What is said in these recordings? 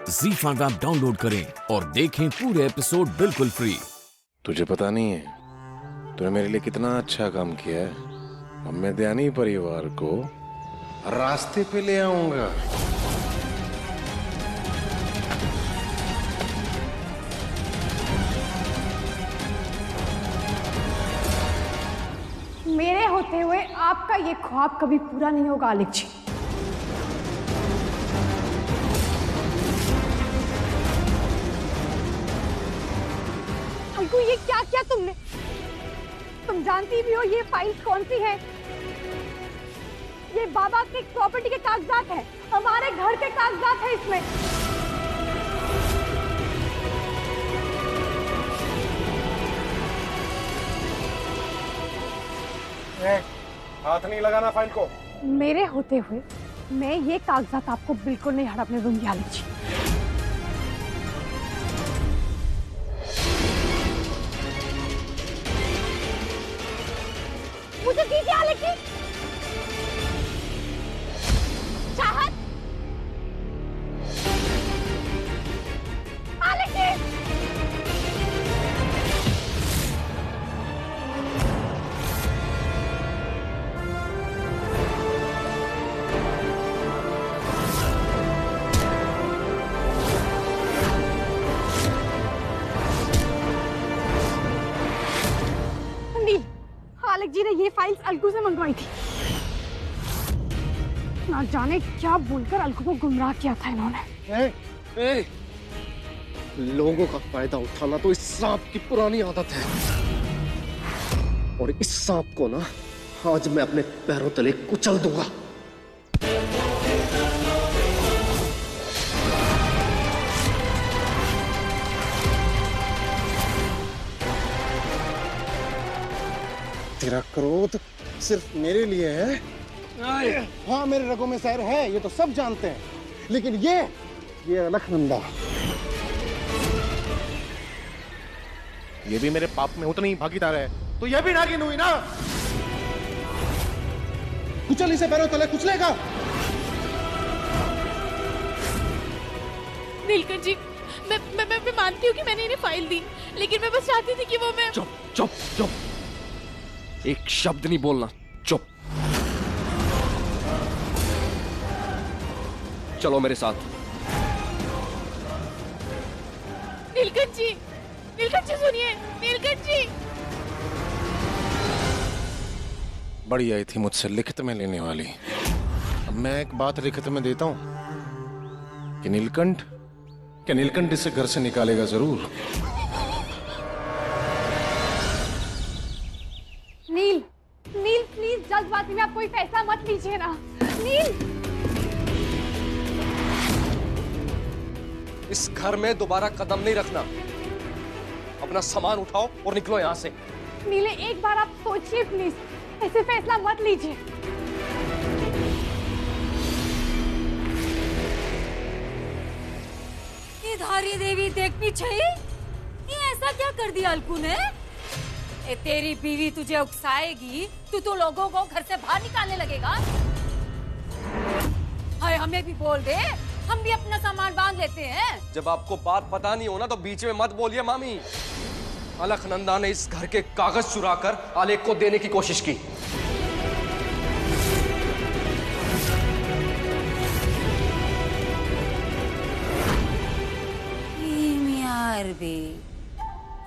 ZEE5 app download करें और देखें पूरे एपिसोड बिल्कुल फ्री। तुझे पता नहीं है तूने मेरे लिए कितना अच्छा काम किया है। अब मैं ध्यानी परिवार को रास्ते पे ले आऊंगा। मेरे होते हुए आपका ये ख्वाब कभी पूरा नहीं होगा आलिक जी। अलगू, ये क्या किया तुमने? तुम जानती भी हो ये फाइल्स कौन सी है? ये बाबा की प्रॉपर्टी के कागजात है, हमारे घर के कागजात है इसमें। हाथ नहीं लगाना फाइल को। मेरे होते हुए मैं ये कागजात आपको बिल्कुल नहीं हड़पने दूंगी आलिक जी। मुझे दीजिए आलिक जी। चाहत, आलिक जी। आलिक जी ने ये फाइल्स अलगू से मंगवाई थी। ना जाने क्या बोलकर अलगू को गुमराह किया था इन्होंने। लोगों का फायदा उठाना तो इस सांप की पुरानी आदत है, और इस सांप को ना आज मैं अपने पैरों तले कुचल दूंगा। तेरा क्रोध सिर्फ मेरे लिए है। हाँ, मेरे रगों में जहर है, ये तो सब जानते हैं, लेकिन ये अलखनंदा, ये भी मेरे पाप में उतनी ही भागीदार है, तो ये भी नागिन हुई ना। कुचल इसे पैरों तले कुचलेगा। नीलकंठ जी, मैं मानती हूँ कि मैंने इन्हें फाइल दी, लेकिन मैं बस चाहती थी कि वो मैं चुप चुप चुप, एक शब्द नहीं बोलना, चुप। चलो मेरे साथ। नीलकंठ जी सुनिए, नीलकंठ जी। बड़ी आई थी मुझसे लिखित में लेने वाली। अब मैं एक बात लिखित में देता हूं कि नीलकंठ इसे घर से निकालेगा जरूर। नील प्लीज जल्दबाजी में आप कोई फैसला मत लीजिए ना। नील, इस घर में दोबारा कदम नहीं रखना। अपना सामान उठाओ और निकलो यहां से। नीले, एक बार आप सोचिए प्लीज, ऐसे फैसला मत लीजिए। ये धारी देवी देखनी चाहिए। ये ऐसा क्या कर दिया अलकू ने? ए, तेरी बीवी तुझे उकसाएगी, तू तो लोगों को घर से बाहर निकालने लगेगा। हाय, हमें भी बोल दे, हम भी अपना सामान बांध लेते हैं। जब आपको बात पता नहीं हो ना तो बीच में मत बोलिए मामी। अलखनंदा ने इस घर के कागज चुराकर आलेख को देने की कोशिश की।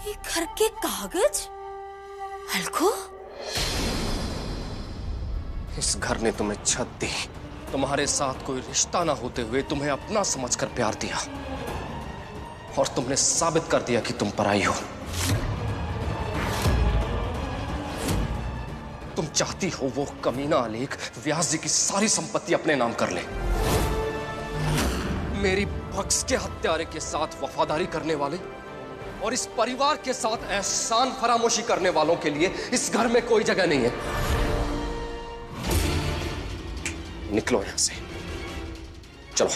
ये घर के कागज अलकू? इस घर ने तुम्हें छत दी, तुम्हारे साथ कोई रिश्ता ना होते हुए तुम्हें अपना समझकर प्यार दिया, और तुमने साबित कर दिया कि तुम पराई हो। तुम चाहती हो वो कमीना आलेख व्यास जी की सारी संपत्ति अपने नाम कर ले। मेरी बख्श के हत्यारे के साथ वफादारी करने वाले और इस परिवार के साथ एहसान फरामोशी करने वालों के लिए इस घर में कोई जगह नहीं है। निकलो यहां से, चलो।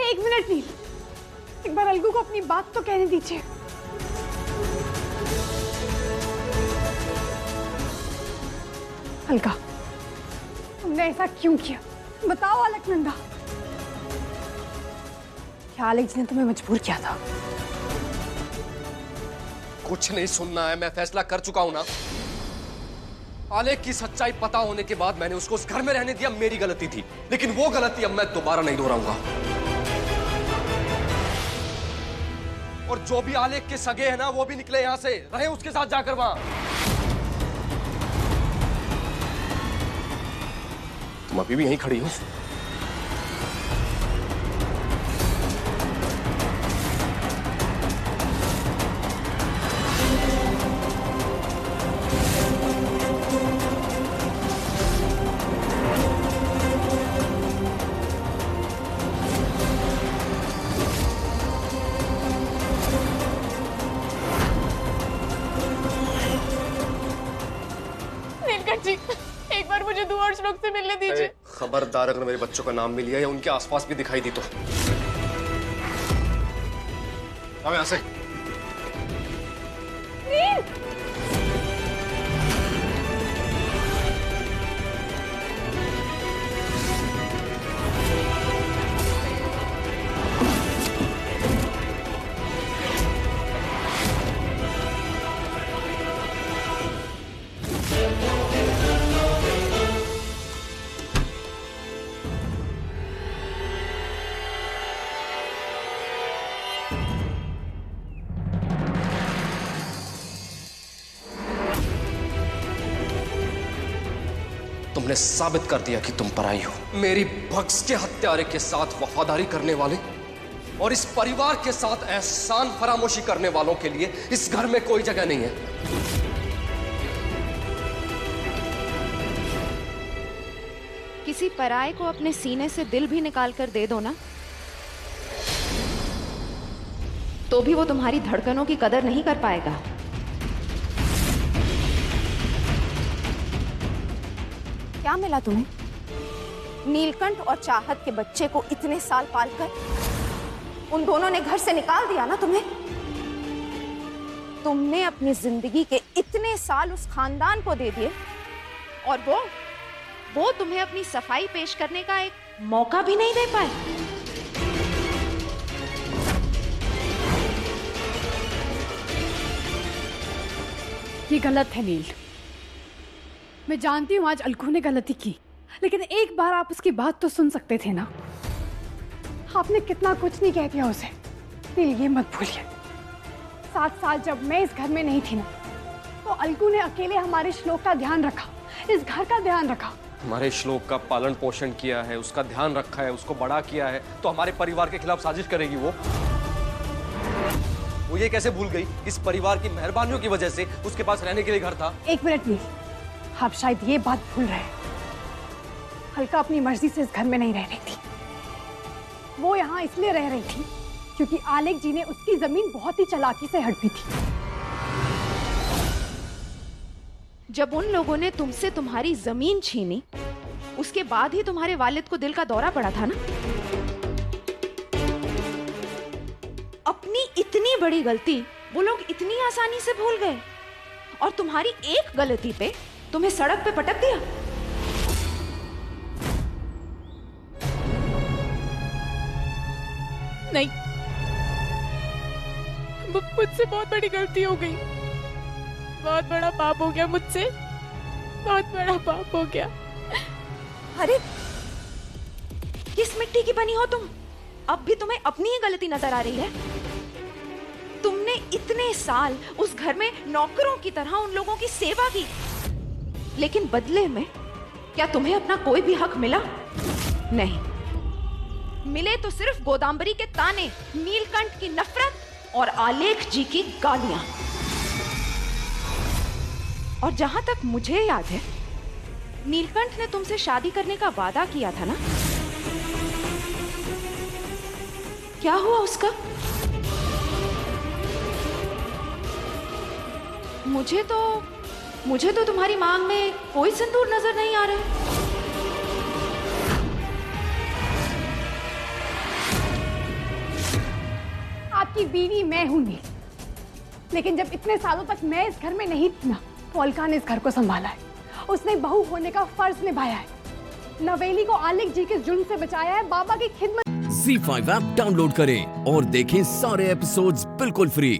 एक मिनट नील, एक बार अलगू को अपनी बात तो कहने दीजिए। अलका, तुमने ऐसा क्यों किया? बताओ अलकनंदा, क्या आलेख जी ने तुम्हें मजबूर किया था? कुछ नहीं सुनना है, मैं फैसला कर चुका हूं ना। आलेख की सच्चाई पता होने के बाद मैंने उसको उस घर में रहने दिया, मेरी गलती थी, लेकिन वो गलती अब मैं दोबारा नहीं दोहराऊंगा। और जो भी आलेख के सगे हैं ना, वो भी निकले यहां से, रहे उसके साथ जाकर वहां। तुम अभी भी यहीं खड़ी हो? नीलकंठ जी, एक बार मुझे दो और श्लोक से मिलने दीजिए। खबरदार, अगर मेरे बच्चों का नाम भी लिया या उनके आसपास भी दिखाई दी तो। अब यहां से। तुमने साबित कर दिया कि तुम पराई हो। मेरी भक्स के हत्यारे के साथ वफादारी करने वाले और इस परिवार के साथ एहसान फरामोशी करने वालों के लिए इस घर में कोई जगह नहीं है। किसी पराये को अपने सीने से दिल भी निकाल कर दे दो ना, तो भी वो तुम्हारी धड़कनों की कदर नहीं कर पाएगा। क्या मिला तुम्हें? नीलकंठ और चाहत के बच्चे को इतने साल पालकर उन दोनों ने घर से निकाल दिया ना तुम्हें। तुमने अपनी जिंदगी के इतने साल उस खानदान को दे दिए और वो तुम्हें अपनी सफाई पेश करने का एक मौका भी नहीं दे पाए। ये गलत है नील। मैं जानती हूँ आज अलकू ने गलती की, लेकिन एक बार आप उसकी बात तो सुन सकते थे ना। आपने कितना कुछ नहीं कह दिया उसे। नील, ये मत भूलिए, 7 साल जब मैं इस घर में नहीं थी ना, तो अलकू ने अकेले हमारे श्लोक का ध्यान रखा, इस घर का ध्यान रखा। हमारे श्लोक का पालन पोषण किया है, उसका ध्यान रखा है, उसको बड़ा किया है, तो हमारे परिवार के खिलाफ साजिश करेगी वो? वो ये कैसे भूल गई? इस परिवार की मेहरबानियों की वजह से उसके पास रहने के लिए घर था। एक मिनट नील, आप शायद ये बात भूल रहे हैं, अलका अपनी मर्जी से इस घर में नहीं रह रही थी। वो यहाँ इसलिए रह रही थी क्योंकि आलेख जी ने उसकी जमीन बहुत ही चालाकी से हड़पी थी। जब उन लोगों ने तुमसे तुम्हारी जमीन छीनी, उसके बाद ही तुम्हारे वालिद को दिल का दौरा पड़ा था ना। अपनी इतनी बड़ी गलती वो लोग इतनी आसानी से भूल गए और तुम्हारी एक गलती पे तुम्हें सड़क पे पटक दिया। नहीं, मुझसे बहुत बड़ी गलती हो गई। बहुत बड़ा पाप हो गया मुझसे, बहुत बड़ा पाप हो गया। अरे किस मिट्टी की बनी हो तुम? अब भी तुम्हें अपनी ही गलती नजर आ रही है। तुमने इतने साल उस घर में नौकरों की तरह उन लोगों की सेवा की, लेकिन बदले में क्या तुम्हें अपना कोई भी हक मिला? नहीं, मिले तो सिर्फ गोदांबरी के ताने, नीलकंठ की नफरत और आलेख जी की गालियां। और जहां तक मुझे याद है, नीलकंठ ने तुमसे शादी करने का वादा किया था ना? क्या हुआ उसका? मुझे तो तुम्हारी मांग में कोई सिंदूर नजर नहीं आ रहा है। आपकी बीवी मैं हूं नील, लेकिन जब इतने सालों तक मैं इस घर में नहीं थी ना, तो अलका ने इस घर को संभाला है उसने बहू होने का फर्ज निभाया है, नवेली को आलिक जी के जुल्म से बचाया है, बाबा की खिदमत। ZEE5 ऐप डाउनलोड करें और देखें सारे एपिसोड्स बिल्कुल फ्री।